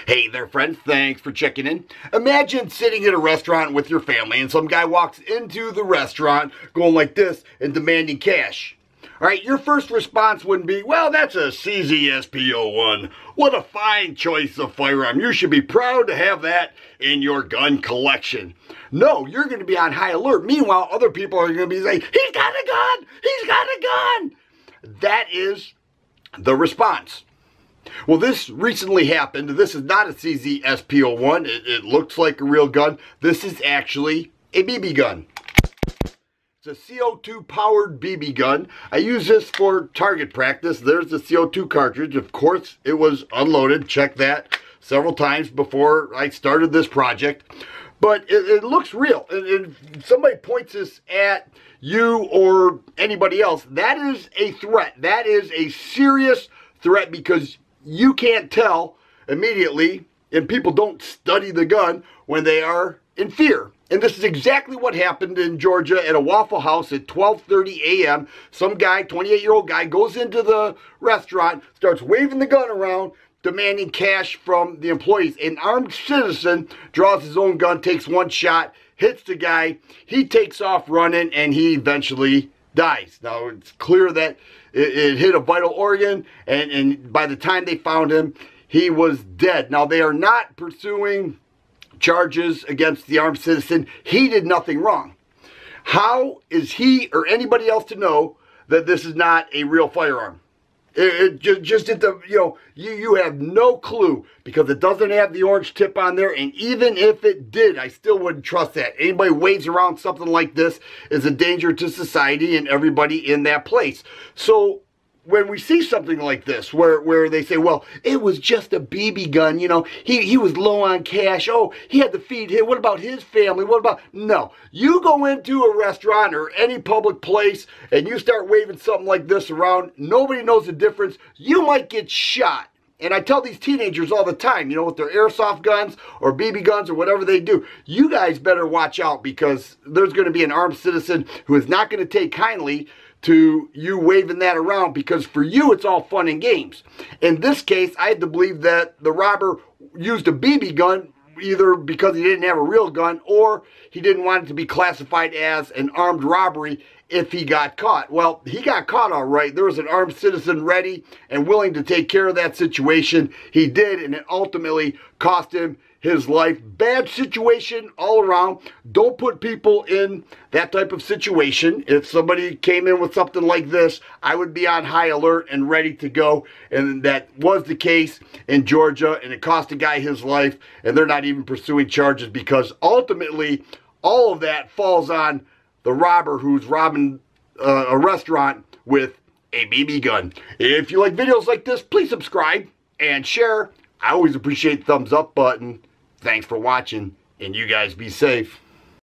Hey there, friends. Thanks for checking in. Imagine sitting at a restaurant with your family and some guy walks into the restaurant going like this and demanding cash. All right, your first response wouldn't be, well, that's a CZSP01. What a fine choice of firearm. You should be proud to have that in your gun collection. No, you're going to be on high alert. Meanwhile, other people are going to be saying, he's got a gun! He's got a gun! That is the response. Well, this recently happened. This is not a CZSP01. It looks like a real gun. This is actually a BB gun. It's a CO2 powered BB gun. I use this for target practice. There's the CO2 cartridge. Of course, it was unloaded. Check that several times before I started this project. But it looks real. And if somebody points this at you or anybody else, that is a threat. That is a serious threat because you can't tell immediately, and people don't study the gun when they are in fear. And this is exactly what happened in Georgia at a Waffle House at 12:30 a.m. Some guy, 28-year-old guy, goes into the restaurant, starts waving the gun around, demanding cash from the employees. An armed citizen draws his own gun, takes one shot, hits the guy. He takes off running, and he eventually dies. Now, it's clear that it hit a vital organ, and by the time they found him, he was dead. Now, they are not pursuing charges against the armed citizen. He did nothing wrong. How is he or anybody else to know that this is not a real firearm? Just at the, you have no clue because it doesn't have the orange tip on there. And even if it did, I still wouldn't trust that. Anybody waves around something like this is a danger to society and everybody in that place. So when we see something like this where they say, well, it was just a BB gun, he was low on cash. Oh, he had to feed him. What about his family? What about... No. You go into a restaurant or any public place and you start waving something like this around, nobody knows the difference. You might get shot. And I tell these teenagers all the time, with their airsoft guns or BB guns or whatever they do, you guys better watch out because there's going to be an armed citizen who is not going to take kindly to you waving that around because for you it's all fun and games. In this case, I had to believe that the robber used a BB gun either because he didn't have a real gun or he didn't want it to be classified as an armed robbery if he got caught. Well, he got caught all right. There was an armed citizen ready and willing to take care of that situation. He did, and it ultimately cost him his life. Bad situation all around. Don't put people in that type of situation. If somebody came in with something like this, I would be on high alert and ready to go. And that was the case in Georgia, and it cost a guy his life, and they're not even pursuing charges because ultimately all of that falls on the robber who's robbing a restaurant with a BB gun. If you like videos like this, please subscribe and share. I always appreciate the thumbs up button. Thanks for watching, and you guys be safe.